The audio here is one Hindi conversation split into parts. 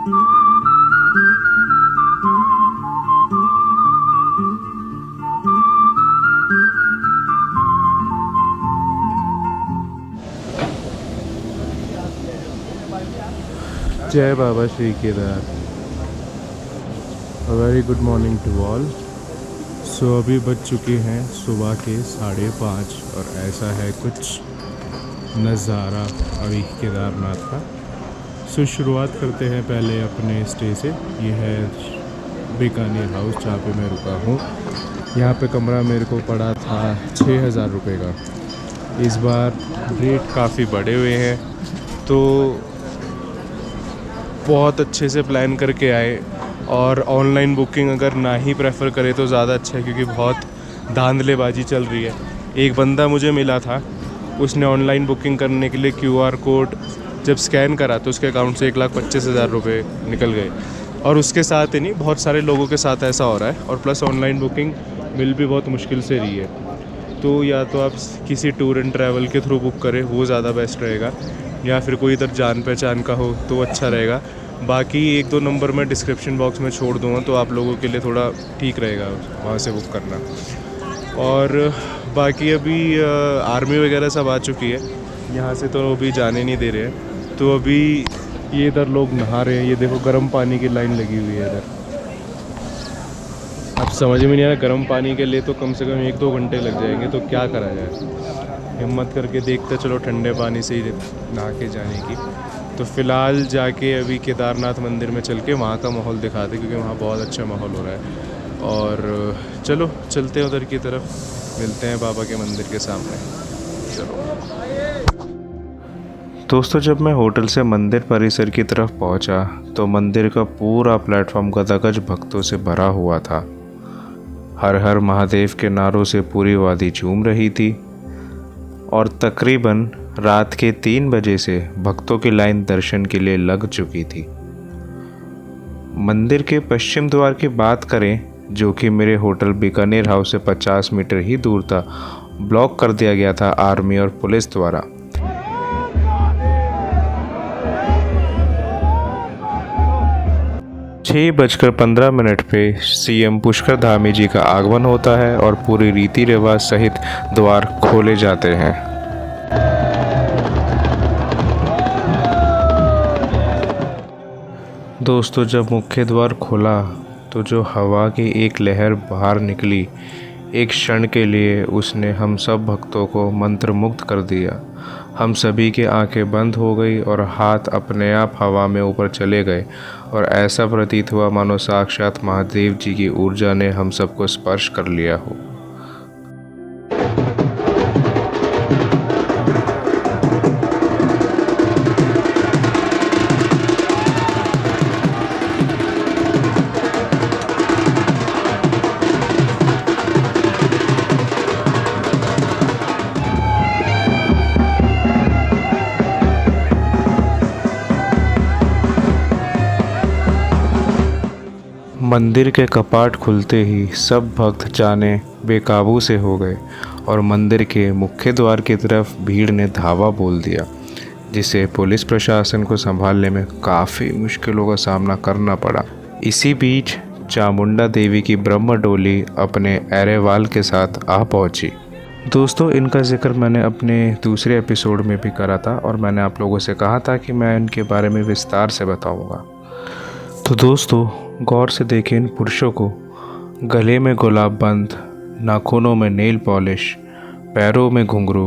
जय बाबा Shri Kedar. A very good morning to all. So अभी बज चुके हैं सुबह के 5:30 और ऐसा है कुछ नज़ारा अभी केदारनाथ का। सो शुरुआत करते हैं पहले अपने स्टे से। ये है बीकानेर हाउस जहाँ पे मैं रुका हूँ। यहाँ पे कमरा मेरे को पड़ा था 6,000 रुपये का। इस बार रेट काफ़ी बढ़े हुए हैं तो बहुत अच्छे से प्लान करके आए। और ऑनलाइन बुकिंग अगर ना ही प्रेफर करें तो ज़्यादा अच्छा है, क्योंकि बहुत धांधलेबाजी चल रही है। एक बंदा मुझे मिला था, उसने ऑनलाइन बुकिंग करने के लिए QR कोड जब स्कैन करा तो उसके अकाउंट से 1,25,000 रुपये निकल गए। और उसके साथ ही नहीं, बहुत सारे लोगों के साथ ऐसा हो रहा है। और प्लस ऑनलाइन बुकिंग मिल भी बहुत मुश्किल से रही है। तो या तो आप किसी टूर एंड ट्रैवल के थ्रू बुक करें, वो ज़्यादा बेस्ट रहेगा, या फिर कोई इधर जान पहचान का हो तो अच्छा रहेगा। बाकी 1-2 नंबर मैं डिस्क्रिप्शन बॉक्स में छोड़ दूँगा, तो आप लोगों के लिए थोड़ा ठीक रहेगा वहाँ से बुक करना। और बाकी अभी आर्मी वगैरह सब आ चुकी है यहाँ से, तो अभी जाने नहीं दे रहे हैं। तो अभी ये इधर लोग नहा रहे हैं। ये देखो गर्म पानी की लाइन लगी हुई है इधर। अब समझ में नहीं आ रहा, गर्म पानी के लिए तो कम से कम 1-2 घंटे लग जाएंगे, तो क्या करा जाए। हिम्मत करके देखते चलो ठंडे पानी से ही नहा के जाने की। तो फ़िलहाल जाके अभी केदारनाथ मंदिर में चल के वहाँ का माहौल दिखाते, क्योंकि वहाँ बहुत अच्छा माहौल हो रहा है। और चलो चलते हैं उधर की तरफ, मिलते हैं बाबा के मंदिर के सामने। चलो दोस्तों, जब मैं होटल से मंदिर परिसर की तरफ पहुँचा तो मंदिर का पूरा प्लेटफॉर्म गदगद भक्तों से भरा हुआ था। हर हर महादेव के नारों से पूरी वादी झूम रही थी और तकरीबन रात के 3 बजे से भक्तों की लाइन दर्शन के लिए लग चुकी थी। मंदिर के पश्चिम द्वार की बात करें, जो कि मेरे होटल बीकानेर हाउस से 50 मीटर ही दूर था, ब्लॉक कर दिया गया था आर्मी और पुलिस द्वारा। छः बजकर 15 मिनट पे CM पुष्कर धामी जी का आगमन होता है और पूरी रीति रिवाज सहित द्वार खोले जाते हैं। दोस्तों, जब मुख्य द्वार खुला तो जो हवा की एक लहर बाहर निकली, एक क्षण के लिए उसने हम सब भक्तों को मंत्रमुग्ध कर दिया। हम सभी की आंखें बंद हो गई और हाथ अपने आप हवा में ऊपर चले गए और ऐसा प्रतीत हुआ मानो साक्षात महादेव जी की ऊर्जा ने हम सबको स्पर्श कर लिया हो। मंदिर के कपाट खुलते ही सब भक्त जाने बेकाबू से हो गए और मंदिर के मुख्य द्वार की तरफ भीड़ ने धावा बोल दिया, जिसे पुलिस प्रशासन को संभालने में काफ़ी मुश्किलों का सामना करना पड़ा। इसी बीच चामुंडा देवी की ब्रह्म डोली अपने एरेवाल के साथ आ पहुंची। दोस्तों, इनका जिक्र मैंने अपने दूसरे एपिसोड में भी करा था और मैंने आप लोगों से कहा था कि मैं इनके बारे में विस्तार से बताऊंगा। तो दोस्तों, गौर से देखें इन पुरुषों को। गले में गुलाब बंद, नाखूनों में नेल पॉलिश, पैरों में घुंघरू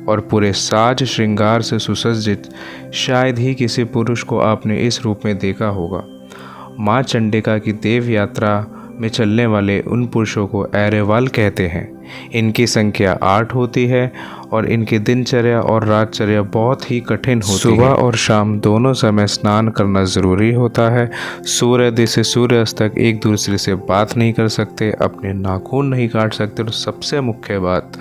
और पूरे साज श्रृंगार से सुसज्जित शायद ही किसी पुरुष को आपने इस रूप में देखा होगा। माँ चंडिका की देव यात्रा में चलने वाले उन पुरुषों को एरेवाल कहते हैं। इनकी संख्या 8 होती है और इनकी दिनचर्या और रातचर्या बहुत ही कठिन होती है। सुबह और शाम दोनों समय स्नान करना ज़रूरी होता है। सूर्योदय से सूर्यास्त तक एक दूसरे से बात नहीं कर सकते, अपने नाखून नहीं काट सकते और सबसे मुख्य बात,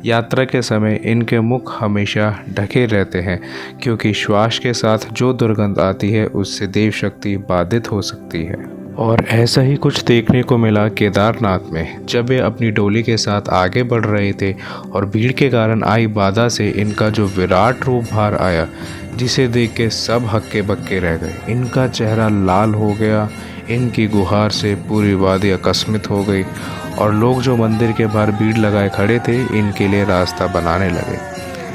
यात्रा के समय इनके मुख हमेशा ढके रहते हैं, क्योंकि श्वास के साथ जो दुर्गंध आती है उससे देव शक्ति बाधित हो सकती है। और ऐसा ही कुछ देखने को मिला केदारनाथ में, जब वे अपनी डोली के साथ आगे बढ़ रहे थे और भीड़ के कारण आई बाधा से इनका जो विराट रूप बाहर आया, जिसे देख के सब हक्के बक्के रह गए। इनका चेहरा लाल हो गया, इनकी गुहार से पूरी वादी अकस्मित हो गई और लोग जो मंदिर के बाहर भीड़ लगाए खड़े थे इनके लिए रास्ता बनाने लगे।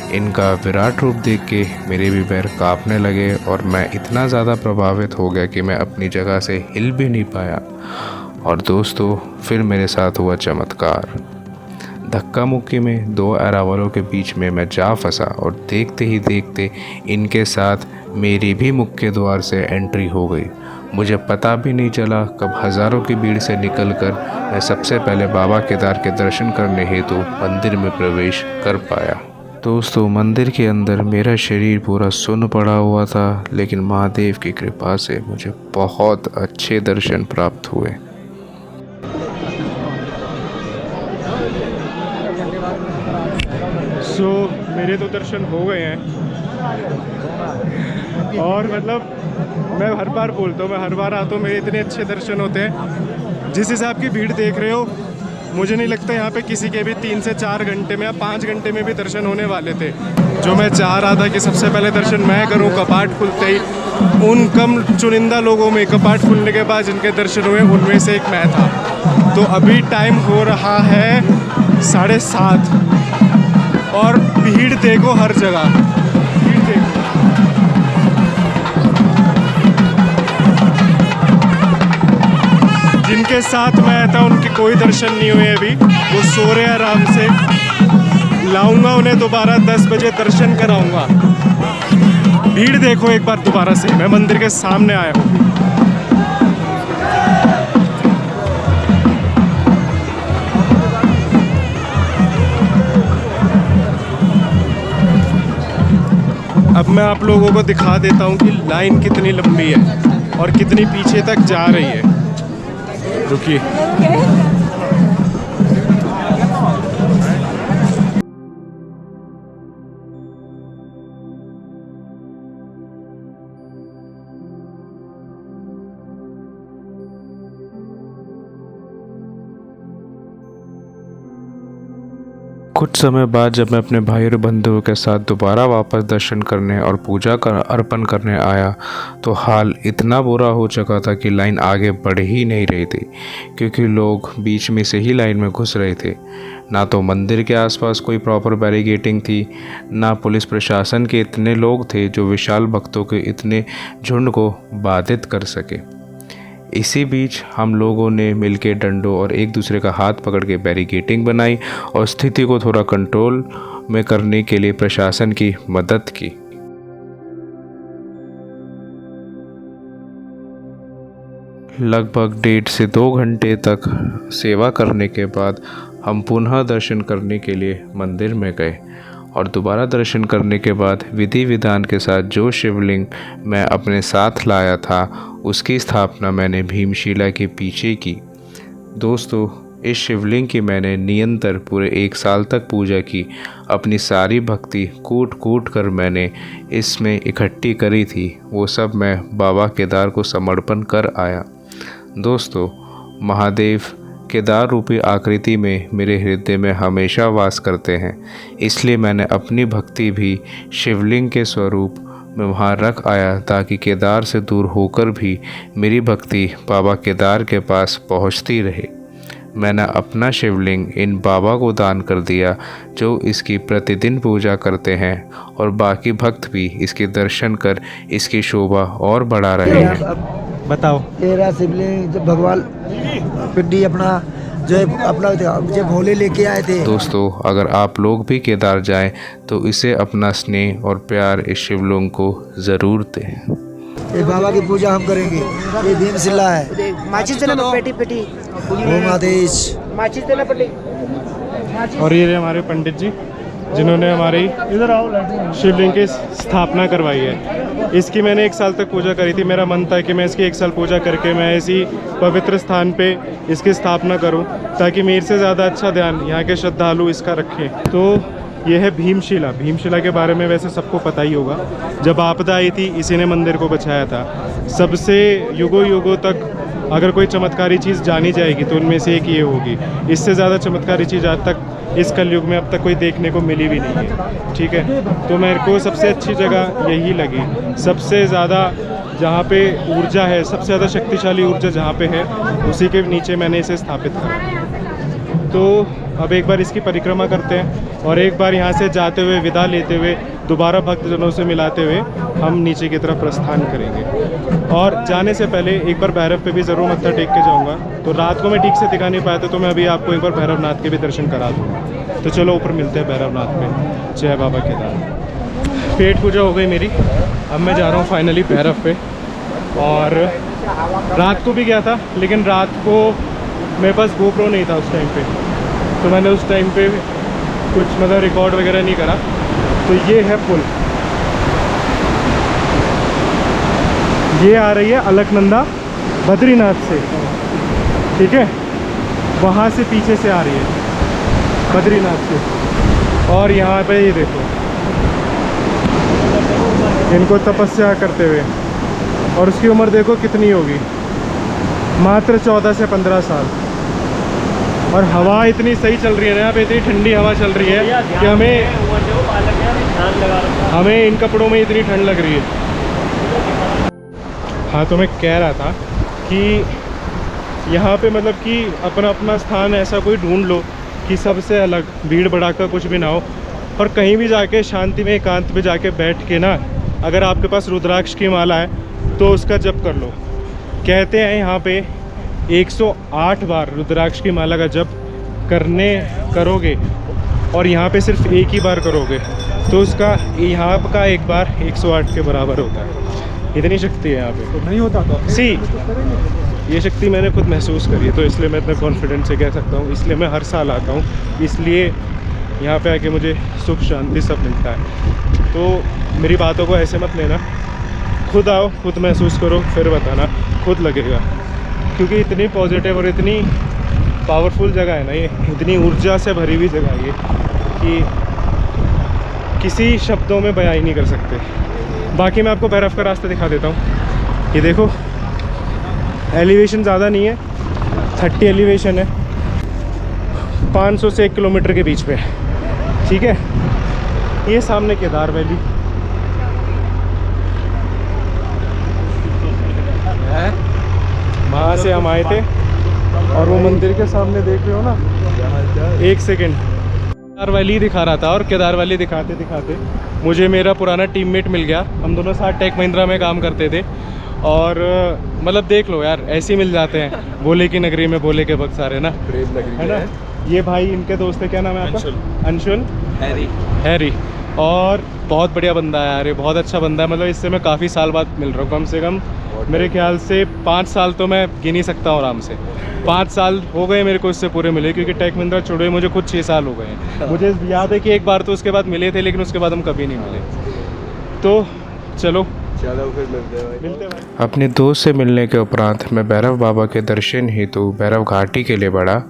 इनका विराट रूप देख के मेरे भी पैर कांपने लगे और मैं इतना ज़्यादा प्रभावित हो गया कि मैं अपनी जगह से हिल भी नहीं पाया। और दोस्तों, फिर मेरे साथ हुआ चमत्कार। धक्का मुक्की में दो अरावलों के बीच में मैं जा फंसा और देखते ही देखते इनके साथ मेरी भी मुख्य द्वार से एंट्री हो गई। मुझे पता भी नहीं चला कब हज़ारों की भीड़ से निकलकर मैं सबसे पहले बाबा केदार के दर्शन करने हेतु मंदिर में प्रवेश कर पाया। दोस्तों, मंदिर के अंदर मेरा शरीर पूरा सुन्न पड़ा हुआ था, लेकिन महादेव की कृपा से मुझे बहुत अच्छे दर्शन प्राप्त हुए। मेरे तो दर्शन हो गए हैं और मतलब मैं हर बार बोलता हूँ, मैं हर बार आता हूँ, मेरे इतने अच्छे दर्शन होते हैं। जिस हिसाब की भीड़ देख रहे हो, मुझे नहीं लगता यहाँ पे किसी के भी 3 से 4 घंटे में या 5 घंटे में भी दर्शन होने वाले थे। जो मैं चाह रहा था कि सबसे पहले दर्शन मैं करूँ कपाट खुलते ही, उन कम चुनिंदा लोगों में कपाट खुलने के बाद जिनके दर्शन हुए उनमें से एक मैं था। तो अभी टाइम हो रहा है 7:30 और भीड़ देखो हर जगह, भीड़ देखो। जिनके साथ मैं था उनके कोई दर्शन नहीं हुए अभी, वो सो रहे आराम से। लाऊंगा उन्हें दोबारा 10 बजे दर्शन कराऊंगा। भीड़ देखो एक बार दोबारा से, मैं मंदिर के सामने आया हूँ। अब मैं आप लोगों को दिखा देता हूँ कि लाइन कितनी लंबी है और कितनी पीछे तक जा रही है। रुकिए। कुछ समय बाद जब मैं अपने भाई और बंधुओं के साथ दोबारा वापस दर्शन करने और पूजा कर अर्पण करने आया तो हाल इतना बुरा हो चुका था कि लाइन आगे बढ़ ही नहीं रही थी, क्योंकि लोग बीच में से ही लाइन में घुस रहे थे। ना तो मंदिर के आसपास कोई प्रॉपर बैरिकेडिंग थी, ना पुलिस प्रशासन के इतने लोग थे जो विशाल भक्तों के इतने झुंड को बाधित कर सके। इसी बीच हम लोगों ने मिलकर डंडों और एक दूसरे का हाथ पकड़ के बैरिकेडिंग बनाई और स्थिति को थोड़ा कंट्रोल में करने के लिए प्रशासन की मदद की। लगभग 1.5 से 2 घंटे तक सेवा करने के बाद हम पुनः दर्शन करने के लिए मंदिर में गए और दोबारा दर्शन करने के बाद विधि विधान के साथ जो शिवलिंग मैं अपने साथ लाया था उसकी स्थापना मैंने भीमशिला के पीछे की। दोस्तों, इस शिवलिंग की मैंने निरंतर पूरे 1 साल तक पूजा की। अपनी सारी भक्ति कूट कूट कर मैंने इसमें इकट्ठी करी थी, वो सब मैं बाबा केदार को समर्पण कर आया। दोस्तों, महादेव केदार रूपी आकृति में मेरे हृदय में हमेशा वास करते हैं, इसलिए मैंने अपनी भक्ति भी शिवलिंग के स्वरूप में वहाँ रख आया ताकि केदार से दूर होकर भी मेरी भक्ति बाबा केदार के पास पहुँचती रहे। मैंने अपना शिवलिंग इन बाबा को दान कर दिया जो इसकी प्रतिदिन पूजा करते हैं और बाकी भक्त भी इसके दर्शन कर इसकी शोभा और बढ़ा रहे हैं। बताओ। तेरा शिवलिंग जब भगवान पिड्डी अपना जो भोले लेके आए थे। दोस्तों, अगर आप लोग भी केदार जाएं तो इसे अपना स्नेह और प्यार इस शिवलिंग को ज़रूर दें। ये बाबा की पूजा हम करेंगे। ये भीमशिला है। माचिस देना पेटी पेटी। ओम आदेश। माचिस देना पेटी। और ये हमारे पंडित जी जिन्होंने हमारी शिवलिंग की स्थापना करवाई है। इसकी मैंने 1 साल तक पूजा करी थी। मेरा मन था कि मैं इसकी 1 साल पूजा करके मैं इसी पवित्र स्थान पे इसकी स्थापना करूं ताकि मेरे से ज़्यादा अच्छा ध्यान यहाँ के श्रद्धालु इसका रखें। तो यह है भीमशिला। भीमशिला के बारे में वैसे सबको पता ही होगा। जब आपदा आई थी इसी ने मंदिर को बचाया था। सबसे युगों युगों तक अगर कोई चमत्कारी चीज़ जानी जाएगी तो उनमें से एक ये होगी। इससे ज़्यादा चमत्कारी चीज़ आज तक इस कलयुग में अब तक कोई देखने को मिली भी नहीं है, ठीक है। तो मेरे को सबसे अच्छी जगह यही लगी, सबसे ज़्यादा जहाँ पे ऊर्जा है, सबसे ज़्यादा शक्तिशाली ऊर्जा जहाँ पे है, उसी के नीचे मैंने इसे स्थापित करा। तो अब एक बार इसकी परिक्रमा करते हैं और एक बार यहाँ से जाते हुए, विदा लेते हुए, दोबारा भक्तजनों से मिलाते हुए हम नीचे की तरफ प्रस्थान करेंगे। और जाने से पहले एक बार भैरव पे भी ज़रूर मत्था टेक के जाऊँगा। तो रात को मैं ठीक से दिखा नहीं पाया था, तो मैं अभी आपको एक बार भैरवनाथ के भी दर्शन करा दूँगा। तो चलो ऊपर मिलते हैं भैरवनाथ पे। जय बाबा केदार। पेट पूजा हो गई मेरी, अब मैं जा रहा हूँ फाइनली भैरव पे। और रात को भी गया था, लेकिन रात को मेरे पास GoPro नहीं था उस टाइम पे, तो मैंने उस टाइम पे कुछ मतलब रिकॉर्ड वगैरह नहीं करा। तो ये है पुल, ये आ रही है अलकनंदा बद्रीनाथ से, ठीक है, वहाँ से पीछे से आ रही है बद्रीनाथ से। और यहाँ पे ये देखो इनको तपस्या करते हुए, और उसकी उम्र देखो कितनी होगी, मात्र 14 से 15 साल। और हवा इतनी सही चल रही है ना यहाँ पे, इतनी ठंडी हवा चल रही है कि हमें इन कपड़ों में इतनी ठंड लग रही है। हाँ, तो मैं कह रहा था कि यहाँ पे मतलब कि अपना अपना स्थान ऐसा कोई ढूंढ लो कि सबसे अलग, भीड़ भड़ाका कुछ भी ना हो, और कहीं भी जाके शांति में एकांत में जाके बैठ के ना, अगर आपके पास रुद्राक्ष की माला है तो उसका जप कर लो। कहते हैं यहाँ पे 108 बार रुद्राक्ष की माला का जप करोगे, और यहाँ पे सिर्फ एक ही बार करोगे तो उसका यहाँ का एक बार 108 के बराबर होता है। इतनी शक्ति है यहाँ पे। तो नहीं होता तो ये शक्ति मैंने खुद महसूस करी है, तो इसलिए मैं इतना कॉन्फिडेंस से कह सकता हूँ। इसलिए मैं हर साल आता हूँ, इसलिए यहाँ पे आके मुझे सुख शांति सब मिलता है। तो मेरी बातों को ऐसे मत लेना, खुद आओ, खुद महसूस करो, फिर बताना, खुद लगेगा। क्योंकि इतनी पॉजिटिव और इतनी पावरफुल जगह है ना ये, इतनी ऊर्जा से भरी हुई जगह है ये, कि किसी शब्दों में बयां ही नहीं कर सकते। बाकी मैं आपको भैरव का रास्ता दिखा देता हूँ। ये देखो, एलिवेशन ज़्यादा नहीं है, 30 एलिवेशन है, 500 से 1 किलोमीटर के बीच पे, ठीक है। ये सामने केदार वैली है, वहाँ से हम आए थे। और वो मंदिर के सामने देख रहे हो ना, एक सेकेंड, केदार वैली दिखा रहा था, और केदार वैली दिखाते दिखाते मुझे मेरा पुराना टीममेट मिल गया। हम दोनों साथ टेक महिंद्रा में काम करते थे, और मतलब देख लो यार, ऐसे ही मिल जाते हैं। भोले की नगरी में भोले के भक्त सारे ना, है ना। ये भाई इनके दोस्त है, क्या नाम है आपका? अंशुल, हैरी। और बहुत बढ़िया बंदा है यार, ये बहुत अच्छा बंदा है। मतलब इससे मैं काफ़ी साल बाद मिल रहा हूँ, कम से कम मेरे ख्याल से 5 साल तो मैं गिन ही सकता हूँ आराम से। 5 साल हो गए मेरे को इससे पूरे मिले, क्योंकि टेक महिंद्रा छोड़े मुझे खुद 6 साल हो गए हैं। मुझे याद है कि एक बार तो उसके बाद मिले थे, लेकिन उसके बाद हम कभी नहीं मिले। तो चलो फिर मिलते हैं। अपने दोस्त से मिलने के उपरांत मैं भैरव बाबा के दर्शन हेतु भैरव घाटी के लिए बढ़ा।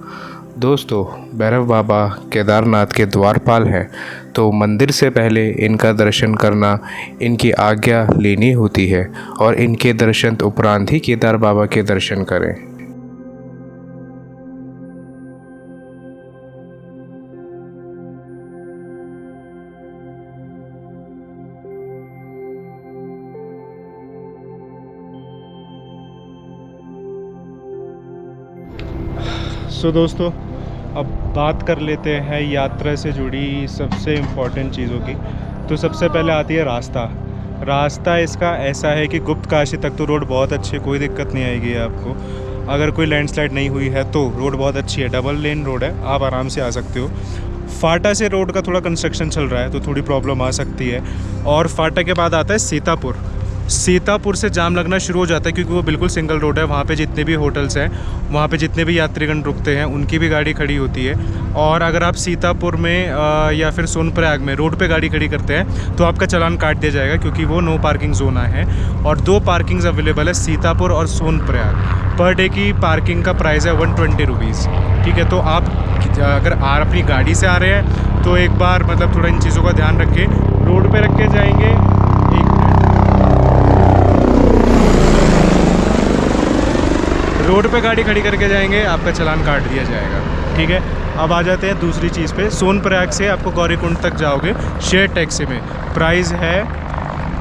दोस्तों, भैरव बाबा केदारनाथ के द्वारपाल हैं, तो मंदिर से पहले इनका दर्शन करना, इनकी आज्ञा लेनी होती है, और इनके दर्शन उपरांत ही केदार बाबा के दर्शन करें। सो दोस्तों, अब बात कर लेते हैं यात्रा से जुड़ी सबसे इम्पॉर्टेंट चीज़ों की। तो सबसे पहले आती है रास्ता इसका ऐसा है कि गुप्त काशी तक तो रोड बहुत अच्छी है, कोई दिक्कत नहीं आएगी आपको। अगर कोई लैंडस्लाइड नहीं हुई है तो रोड बहुत अच्छी है, डबल लेन रोड है, आप आराम से आ सकते हो। फाटा से रोड का थोड़ा कंस्ट्रक्शन चल रहा है, तो थोड़ी प्रॉब्लम आ सकती है। और फाटा के बाद आता है सीतापुर से जाम लगना शुरू हो जाता है, क्योंकि वो बिल्कुल सिंगल रोड है। वहाँ पे जितने भी होटल्स हैं, वहाँ पे जितने भी यात्रीगण रुकते हैं, उनकी भी गाड़ी खड़ी होती है। और अगर आप सीतापुर में या फिर सोनप्रयाग में रोड पे गाड़ी खड़ी करते हैं तो आपका चालान काट दिया जाएगा, क्योंकि वो नो पार्किंग जोन है। और 2 पार्किंग्स अवेलेबल है, सीतापुर और सोनप्रयाग। पर डे की पार्किंग का प्राइस है 120 रुपीज़, ठीक है। तो आप अगर अपनी गाड़ी से आ रहे हैं तो एक बार मतलब थोड़ा इन चीज़ों का ध्यान रखें, रोड पे रख के जाएंगे। रोड पे गाड़ी खड़ी करके जाएंगे, आपका चालान काट दिया जाएगा। ठीक है, अब आ जाते हैं दूसरी चीज़ पे। सोनप्रयाग से आपको गौरीकुंड तक जाओगे शेयर टैक्सी में, प्राइस है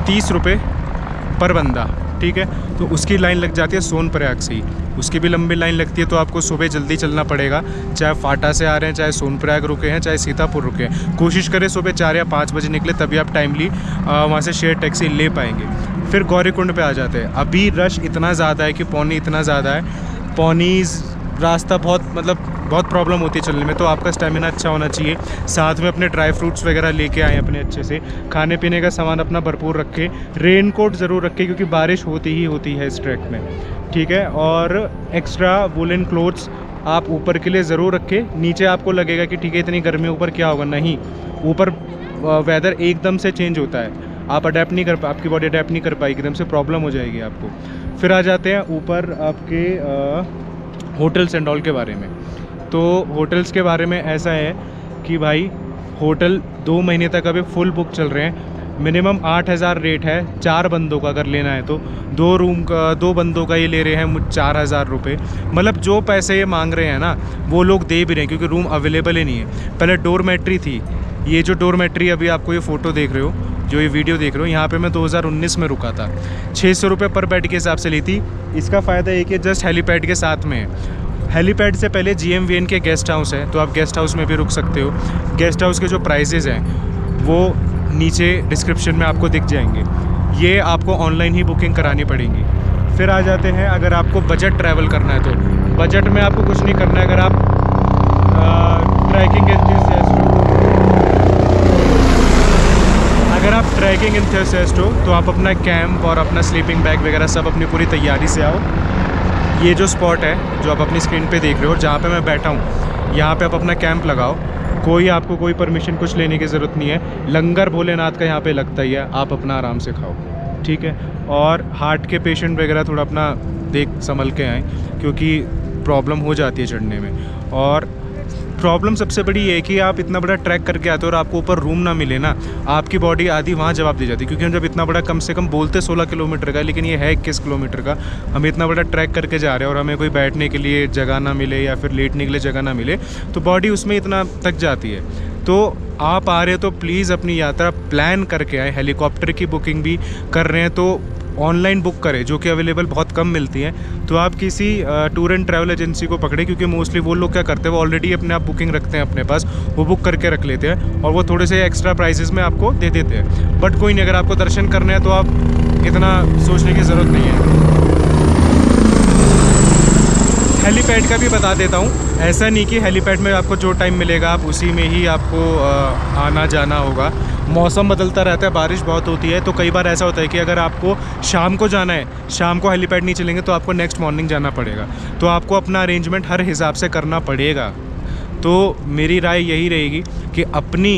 30 रुपये पर बंदा। ठीक है, तो उसकी लाइन लग जाती है सोनप्रयाग से ही, उसकी भी लंबी लाइन लगती है। तो आपको सुबह जल्दी चलना पड़ेगा, चाहे फाटा से आ रहे हैं, चाहे सोनप्रयाग रुके हैं, चाहे सीतापुर रुके हैं। कोशिश करें सुबह 4 या 5 बजे निकले, तभी आप टाइमली वहाँ से शेयर टैक्सी ले पाएंगे। फिर गौरीकुंड पे आ जाते हैं। अभी रश इतना ज़्यादा है कि पौनी इतना ज़्यादा है, पौनी रास्ता बहुत प्रॉब्लम होती है चलने में, तो आपका स्टेमिना अच्छा होना चाहिए। साथ में अपने ड्राई फ्रूट्स वगैरह लेके आएँ अपने अच्छे से, खाने पीने का सामान अपना भरपूर रखें, रेन कोट ज़रूर रखें क्योंकि बारिश होती ही होती है इस ट्रैक में। ठीक है, और एक्स्ट्रा वुलन क्लोथ्स आप ऊपर के लिए ज़रूर रखें। नीचे आपको लगेगा कि ठीक है इतनी गर्मी ऊपर क्या होगा, नहीं, ऊपर वेदर एकदम से चेंज होता है, आप अडेप्ट नहीं कर आपकी बॉडी अडेप्ट नहीं कर पाएगी, एकदम से प्रॉब्लम हो जाएगी आपको। फिर आ जाते हैं ऊपर आपके होटल्स एंड ऑल के बारे में। तो होटल्स के बारे में ऐसा है कि भाई होटल 2 महीने तक अभी फुल बुक चल रहे हैं। मिनिमम 8,000 रेट है 4 बंदों का, अगर लेना है तो 2 रूम का 2 बंदों का ये ले रहे हैं 4,000 रुपये। मतलब जो पैसे ये मांग रहे हैं ना वो लोग दे भी रहे हैं क्योंकि रूम अवेलेबल ही नहीं है। पहले डोरमेट्री थी, ये जो डोरमेट्री अभी आपको ये फ़ोटो देख रहे हो, जो ये वीडियो देख रहे हो, यहाँ पे मैं 2019 में रुका था, 600 रुपये पर बेड के हिसाब से ली थी। इसका फ़ायदा एक है जस्ट हेलीपैड के साथ में है। हेलीपैड से पहले GMVN के गेस्ट हाउस है, तो आप गेस्ट हाउस में भी रुक सकते हो। गेस्ट हाउस के जो प्राइसेस हैं वो नीचे डिस्क्रिप्शन में आपको दिख जाएंगे, ये आपको ऑनलाइन ही बुकिंग करानी पड़ेगी। फिर आ जाते हैं अगर आपको बजट ट्रैवल करना है तो बजट में आपको कुछ नहीं करना है। अगर आप ट्रैकिंग एंथुसियास्ट हो तो आप अपना कैंप और अपना स्लीपिंग बैग वगैरह सब अपनी पूरी तैयारी से आओ। ये जो स्पॉट है जो आप अपनी स्क्रीन पे देख रहे हो, जहाँ पे मैं बैठा हूँ, यहाँ पे आप अपना कैंप लगाओ। आपको कोई परमिशन कुछ लेने की ज़रूरत नहीं है। लंगर भोलेनाथ का यहाँ पे लगता ही है, आप अपना आराम से खाओ। ठीक है, और हार्ट के पेशेंट वगैरह थोड़ा अपना देख संभल के आएँ क्योंकि प्रॉब्लम हो जाती है चढ़ने में। और प्रॉब्लम सबसे बड़ी ये है कि आप इतना बड़ा ट्रैक करके आते हो और आपको ऊपर रूम ना मिले ना, आपकी बॉडी आधी वहाँ जवाब दे जाती है। क्योंकि हम जब इतना बड़ा, कम से कम बोलते 16 किलोमीटर का, लेकिन ये है 21 किलोमीटर का, हम इतना बड़ा ट्रैक करके जा रहे हैं और हमें कोई बैठने के लिए जगह ना मिले या फिर लेटने के लिए जगह ना मिले, तो बॉडी उसमें इतना थक जाती है। तो आप आ रहे हो तो प्लीज़ अपनी यात्रा प्लान करके आए। हेलीकॉप्टर की बुकिंग भी कर रहे हैं तो ऑनलाइन बुक करें, जो कि अवेलेबल बहुत कम मिलती हैं। तो आप किसी टूर एंड ट्रैवल एजेंसी को पकड़े, क्योंकि मोस्टली वो लोग क्या करते हैं, वो ऑलरेडी अपने आप बुकिंग रखते हैं अपने पास, वो बुक करके रख लेते हैं और वो थोड़े से एक्स्ट्रा प्राइसेस में आपको दे देते हैं। बट कोई नहीं, अगर आपको दर्शन करने हैं तो आप इतना सोचने की ज़रूरत नहीं है। हेलीपैड का भी बता देता हूँ, ऐसा नहीं कि हेलीपैड में आपको जो टाइम मिलेगा आप उसी में ही आपको आना जाना होगा। मौसम बदलता रहता है, बारिश बहुत होती है, तो कई बार ऐसा होता है कि अगर आपको शाम को जाना है, शाम को हेलीपैड नहीं चलेंगे तो आपको नेक्स्ट मॉर्निंग जाना पड़ेगा। तो आपको अपना अरेंजमेंट हर हिसाब से करना पड़ेगा। तो मेरी राय यही रहेगी कि अपनी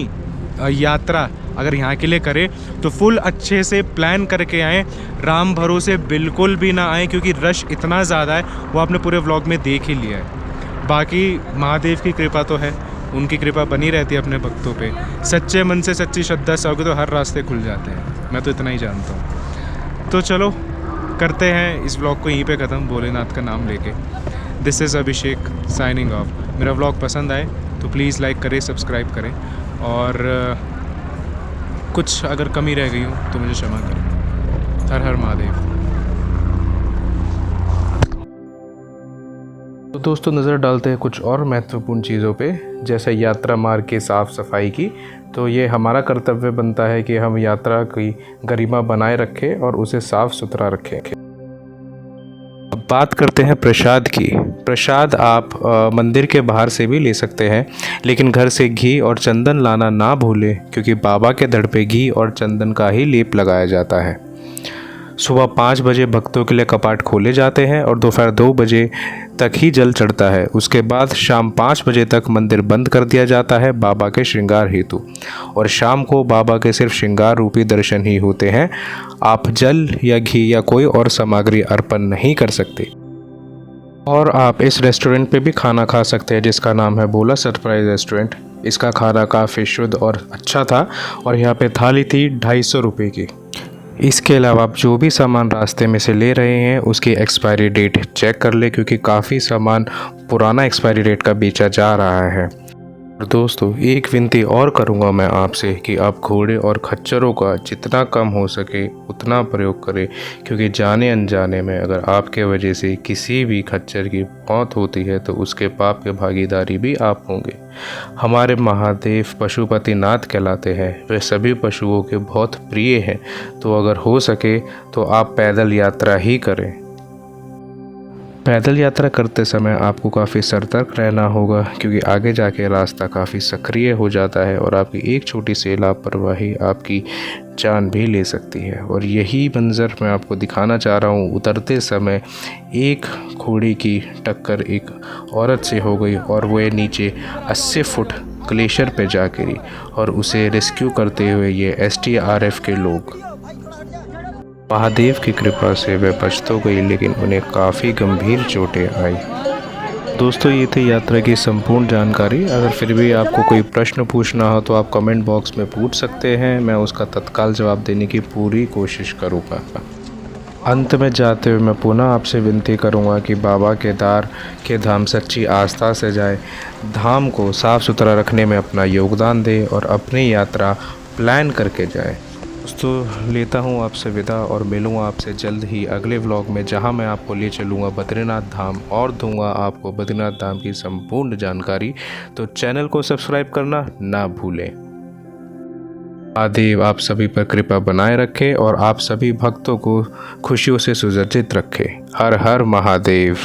यात्रा अगर यहाँ के लिए करें तो फुल अच्छे से प्लान करके आएँ, राम भरोसे बिल्कुल भी ना आएँ क्योंकि रश इतना ज़्यादा है, वो आपने पूरे व्लॉग में देख ही लिया है। बाकी महादेव की कृपा तो है, उनकी कृपा बनी रहती है अपने भक्तों पे। सच्चे मन से सच्ची श्रद्धा से आओगे तो हर रास्ते खुल जाते हैं, मैं तो इतना ही जानता हूँ। तो चलो करते हैं इस व्लॉग को यहीं पे ख़त्म, भोलेनाथ का नाम लेके। This is Abhishek signing off. मेरा व्लॉग पसंद आए तो प्लीज़ लाइक करें, सब्सक्राइब करें, और कुछ अगर कमी रह गई हो तो मुझे क्षमा करें। हर हर महादेव। तो दोस्तों नज़र डालते हैं कुछ और महत्वपूर्ण चीज़ों पे, जैसे यात्रा मार्ग की साफ़ सफाई की। तो ये हमारा कर्तव्य बनता है कि हम यात्रा की गरिमा बनाए रखें और उसे साफ़ सुथरा रखें। अब बात करते हैं प्रसाद की। प्रसाद आप मंदिर के बाहर से भी ले सकते हैं, लेकिन घर से घी और चंदन लाना ना भूलें क्योंकि बाबा के धड़ पे घी और चंदन का ही लेप लगाया जाता है। सुबह 5 बजे भक्तों के लिए कपाट खोले जाते हैं और दोपहर 2 बजे तक ही जल चढ़ता है। उसके बाद शाम 5 बजे तक मंदिर बंद कर दिया जाता है बाबा के श्रृंगार हेतु, और शाम को बाबा के सिर्फ श्रृंगार रूपी दर्शन ही होते हैं। आप जल या घी या कोई और सामग्री अर्पण नहीं कर सकते। और आप इस रेस्टोरेंट पे भी खाना खा सकते हैं जिसका नाम है भोला सरप्राइज रेस्टोरेंट। इसका खाना काफ़ी शुद्ध और अच्छा था और यहाँ पे थाली थी 250 रुपये की। इसके अलावा आप जो भी सामान रास्ते में से ले रहे हैं उसकी एक्सपायरी डेट चेक कर ले, क्योंकि काफ़ी सामान पुराना एक्सपायरी डेट का बेचा जा रहा है। और दोस्तों एक विनती और करूंगा मैं आपसे कि आप घोड़े और खच्चरों का जितना कम हो सके उतना प्रयोग करें, क्योंकि जाने अनजाने में अगर आपके वजह से किसी भी खच्चर की मौत होती है तो उसके पाप के भागीदारी भी आप होंगे। हमारे महादेव पशुपतिनाथ कहलाते हैं, वे सभी पशुओं के बहुत प्रिय हैं, तो अगर हो सके तो आप पैदल यात्रा ही करें। पैदल यात्रा करते समय आपको काफ़ी सतर्क रहना होगा, क्योंकि आगे जाके रास्ता काफ़ी सक्रिय हो जाता है और आपकी एक छोटी सी लापरवाही आपकी जान भी ले सकती है। और यही मंज़र मैं आपको दिखाना चाह रहा हूँ। उतरते समय एक घोड़े की टक्कर एक औरत से हो गई और वह नीचे 80 फुट ग्लेशियर पे जा गिरी और उसे रेस्क्यू करते हुए ये SDRF के लोग, महादेव की कृपा से वे बच तो गई, लेकिन उन्हें काफ़ी गंभीर चोटें आई। दोस्तों ये थी यात्रा की संपूर्ण जानकारी। अगर फिर भी आपको कोई प्रश्न पूछना हो तो आप कमेंट बॉक्स में पूछ सकते हैं, मैं उसका तत्काल जवाब देने की पूरी कोशिश करूँगा। अंत में जाते हुए मैं पुनः आपसे विनती करूँगा कि बाबा केदार के धाम सच्ची आस्था से जाए, धाम को साफ़ सुथरा रखने में अपना योगदान दे और अपनी यात्रा प्लान करके जाए। दोस्तों लेता हूँ आपसे विदा और मिलूँगा आपसे जल्द ही अगले व्लॉग में, जहाँ मैं आपको ले चलूँगा बद्रीनाथ धाम और दूँगा आपको बद्रीनाथ धाम की संपूर्ण जानकारी। तो चैनल को सब्सक्राइब करना ना भूलें। महादेव आप सभी पर कृपा बनाए रखे और आप सभी भक्तों को खुशियों से सुसज्जित रखे। हर हर महादेव।